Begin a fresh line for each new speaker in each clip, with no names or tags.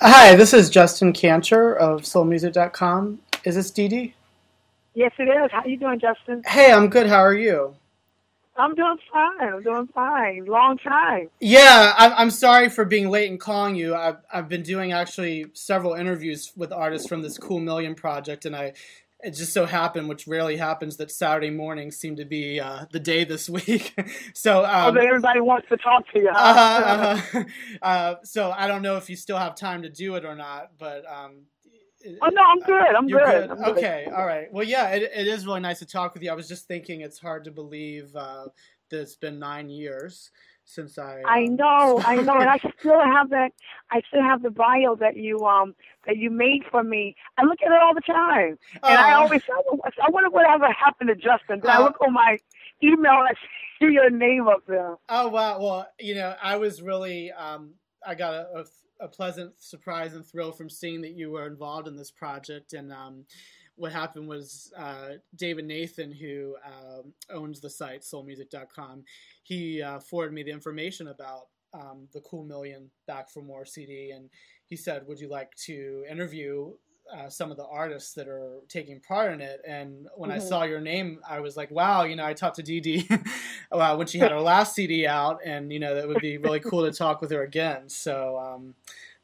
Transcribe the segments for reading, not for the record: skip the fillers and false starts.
Hi, this is Justin Kantor of soulmusic.com. Is this Dee Dee?
Yes, it is. How you doing, Justin?
Hey, I'm good. How are you?
I'm doing fine. I'm doing fine. Long time.
Yeah, I'm sorry for being late and calling you. I've been doing actually several interviews with artists from this Cool Million project, and it just so happened, which rarely happens, that Saturday mornings seem to be the day this week. So
That everybody wants to talk to you.
so I don't know if you still have time to do it or not, but
Oh no, I'm good. I'm
you're
good.
good.
I'm good.
Okay, all right. Well, yeah, it is really nice to talk with you. I was just thinking it's hard to believe that it's been 9 years since
I know, and I still have that. I still have the bio that you made for me. I look at it all the time, and I always I wonder whatever happened to Justin. Then I look on my email and I see your name up there.
Oh wow! Well, I was really I got a pleasant surprise and thrill from seeing that you were involved in this project. And what happened was David Nathan, who owns the site soulmusic.com, he forwarded me the information about the Cool Million Back for More CD, and he said, would you like to interview some of the artists that are taking part in it? And when I saw your name, I was like, wow, I talked to Dee Dee when she had her last CD out, and that would be really cool to talk with her again. So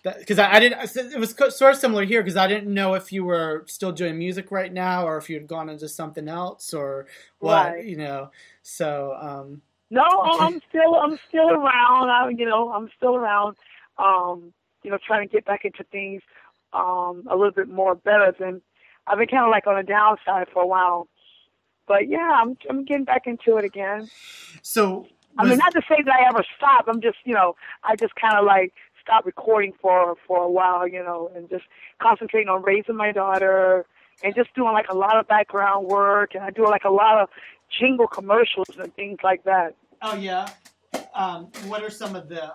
because I didn't, it was sort of similar here, because I didn't know if you were still doing music right now or if you had gone into something else or what.
Right.
So
No,
okay.
I'm still around. I'm still around. Trying to get back into things a little bit more better than I've been kind of like on the downside for a while. But yeah, I'm getting back into it again.
So
I mean, not to say that I ever stopped. I'm just, I just kind of like stopped recording for a while, and just concentrating on raising my daughter and just doing like a lot of background work, and I do like a lot of jingle commercials and things like that.
Oh yeah. What are some of the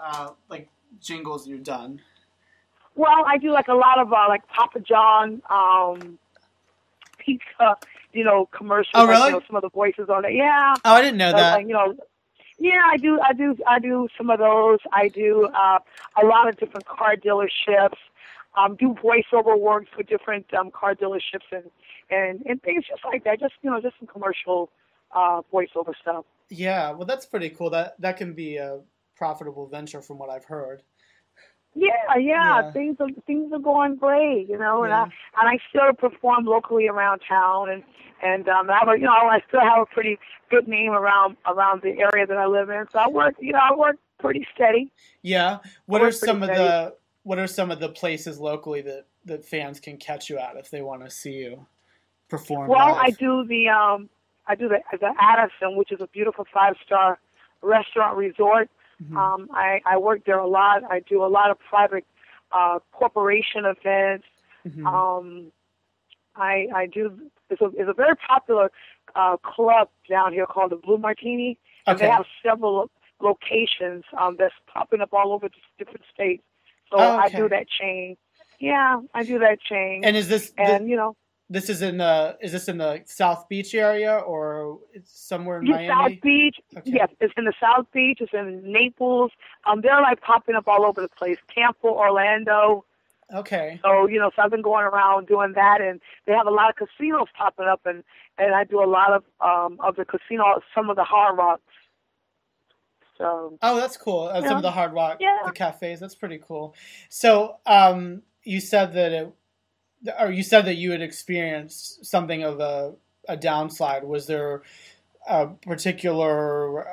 like jingles you've done?
Well, I do like a lot of like Papa John, pizza, commercials.
Oh really?
Like, some of the voices on it. Yeah.
Oh, I didn't know that.
Like, yeah, I do some of those. I do a lot of different car dealerships. Do voiceover works for different car dealerships and things just like that. Just just some commercial voiceover stuff.
Yeah, well, that's pretty cool. That can be a profitable venture from what I've heard.
Yeah. Things are going great, and I still perform locally around town, and I still have a pretty good name around the area that I live in. So I work pretty steady.
Yeah. What are some of the places locally that fans can catch you at if they want to see you perform?
Well,
live?
I do the Addison, which is a beautiful 5-star restaurant resort.
Mm-hmm.
I work there a lot. I do a lot of private corporation events.
Mm-hmm.
I do. It's a very popular club down here called the Blue Martini, and
Okay.
they have several locations that's popping up all over the different states. So
Oh,
I
okay.
do that chain. Yeah, I do that chain.
And is this
This
is in the South Beach area or it's somewhere in Miami?
South Beach.
Okay.
Yes, it's in the South Beach. It's in Naples. They're like popping up all over the place. Tampa, Orlando.
Okay.
So so I've been going around doing that, and they have a lot of casinos popping up, and I do a lot of the casino, some of the Hard Rocks. So.
Oh, that's cool. Some of the Hard Rock,
Yeah.
the cafes. That's pretty cool. So, you said that you had experienced something of a downslide. Was there a particular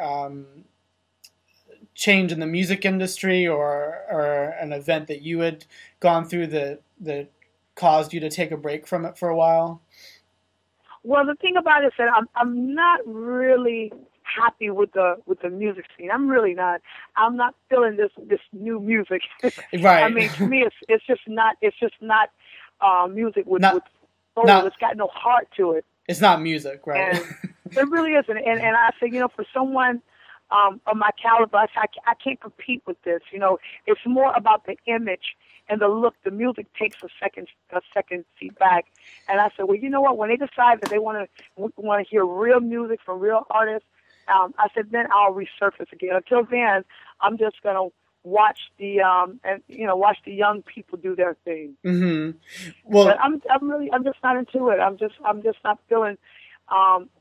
change in the music industry or an event that you had gone through that caused you to take a break from it for a while?
Well, the thing about it is that I'm not really happy with the music scene. I'm really not. I'm not feeling this new music.
Right.
I mean, to me, it's just not music with soul. It's got no heart to it.
It's not music, right?
And it really isn't. And I say, for someone of my caliber, I can't compete with this. It's more about the image and the look. The music takes a second seat back. And I said, well, you know what? When they decide that they want to hear real music from real artists, I said then I'll resurface again. Until then, I'm just gonna watch the watch the young people do their thing.
Mm-hmm. Well,
but I'm just not into it. I'm just not feeling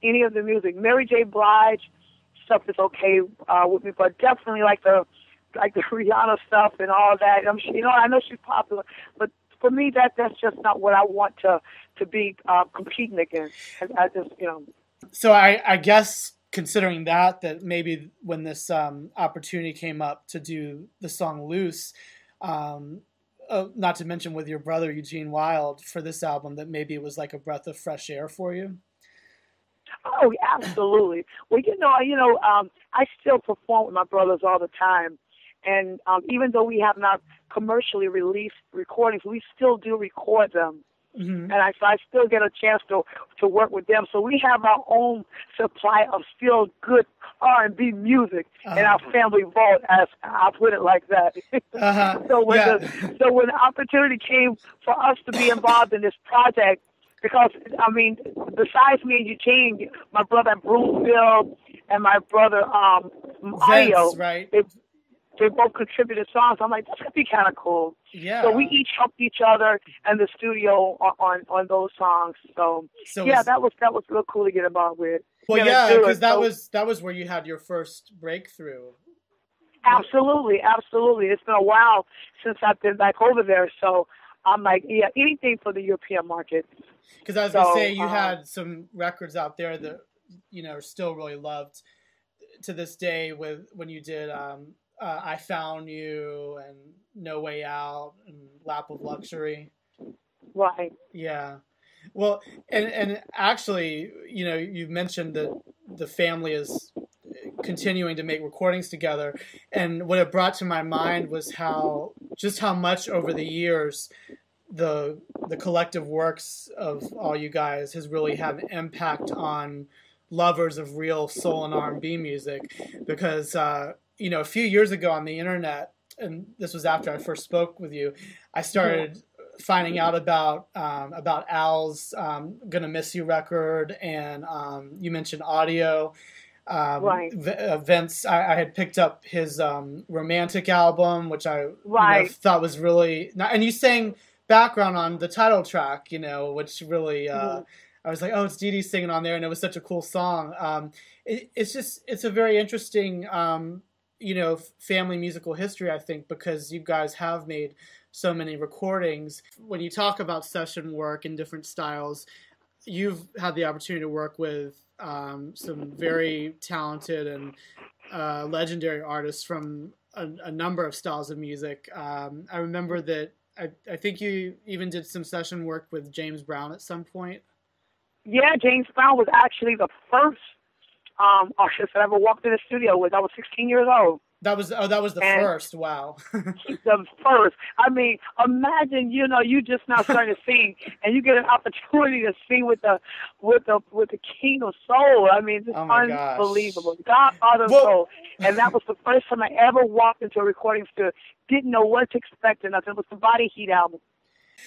any of the music. Mary J. Blige stuff is okay with me, but definitely like the Rihanna stuff and all that. I'm sure, I know she's popular, but for me that's just not what I want to be competing against. I just
So I guess considering that maybe when this opportunity came up to do the song Loose, not to mention with your brother Eugene Wilde for this album, that maybe it was like a breath of fresh air for you.
Oh, absolutely. Well, I still perform with my brothers all the time. And even though we have not commercially released recordings, we still do record them.
Mm-hmm.
And I still get a chance to work with them. So we have our own supply of still good R&B music in our family vault, as I'll put it like that. So when the opportunity came for us to be involved in this project, because, besides me and Eugene, my brother Broomfield and my brother Audio,
right?
They both contributed songs. I'm like, this could be kind of cool.
Yeah.
So we each helped each other in the studio on those songs. So yeah, that was real cool to get involved with.
Well, yeah, because that was where you had your first breakthrough.
Absolutely. It's been a while since I've been back over there. So I'm like, yeah, anything for the European market.
Because I was going to say, you had some records out there that, are still really loved to this day when you did I Found You and No Way Out and Lap of Luxury.
Right.
Yeah. Well, and actually, you've mentioned that the family is continuing to make recordings together. And what it brought to my mind was how much over the years the collective works of all you guys has really had an impact on lovers of real soul and R&B music. Because, a few years ago on the internet, and this was after I first spoke with you, I started finding out about Al's "Gonna Miss You" record, and you mentioned Audio.
Right.
Vince, I had picked up his Romantic album, which I thought was really, and you sang background on the title track, which really, I was like, oh, it's Dee Dee singing on there, and it was such a cool song. It's a very interesting family musical history, I think, because you guys have made so many recordings. When you talk about session work in different styles, you've had the opportunity to work with some very talented and legendary artists from a number of styles of music. I remember that I think you even did some session work with James Brown at some point.
Yeah, James Brown was actually the first artist that I ever walked in the studio with. I was 16 years old.
That was the first. Wow.
The first. I mean, imagine, you just now starting to sing, and you get an opportunity to sing with the King of Soul. I mean, it's unbelievable. Godfather of Soul. And that was the first time I ever walked into a recording studio. Didn't know what to expect or nothing. It was the Body Heat album.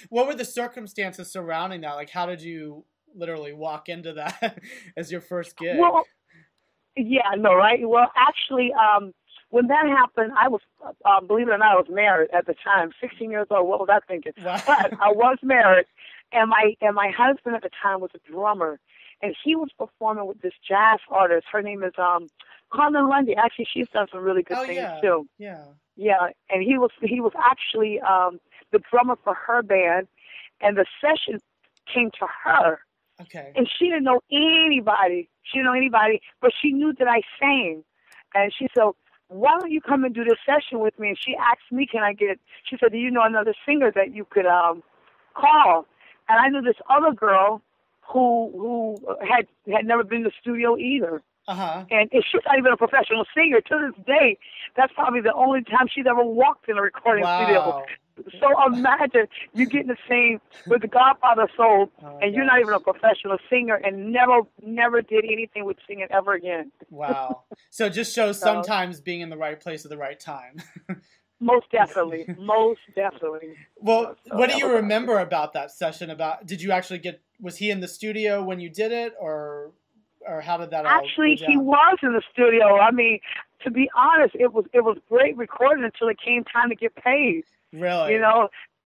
What were the circumstances surrounding that? Like, how did you literally walk into that as your first gig?
Well, yeah, no, right? Well, actually, when that happened, I was, believe it or not, I was married at the time, 16 years old. What was I thinking?
Wow.
But I was married, and my husband at the time was a drummer, and he was performing with this jazz artist. Her name is Carmen Lundy. Actually, she's done some really good things too.
Yeah.
Yeah, and he was actually the drummer for her band, and the session came to her.
Okay.
And she didn't know anybody. But she knew that I sang. And she said, why don't you come and do this session with me? And she asked me, she said, do you know another singer that you could call? And I knew this other girl who had never been to the studio either.
Uh-huh.
And she's not even a professional singer. To this day, that's probably the only time she's ever walked in a recording studio. So imagine you getting to sing with the Godfather of Soul, and you're not even a professional singer, and never did anything with singing ever again.
Wow. So it just shows sometimes being in the right place at the right time.
Most definitely.
Well, what do you remember about that session? Did you actually was he in the studio when you did it, or how did that
Actually,
all go down?
he was in the studio. I mean, to be honest, it was great recording until it came time to get paid.
Really?
You know,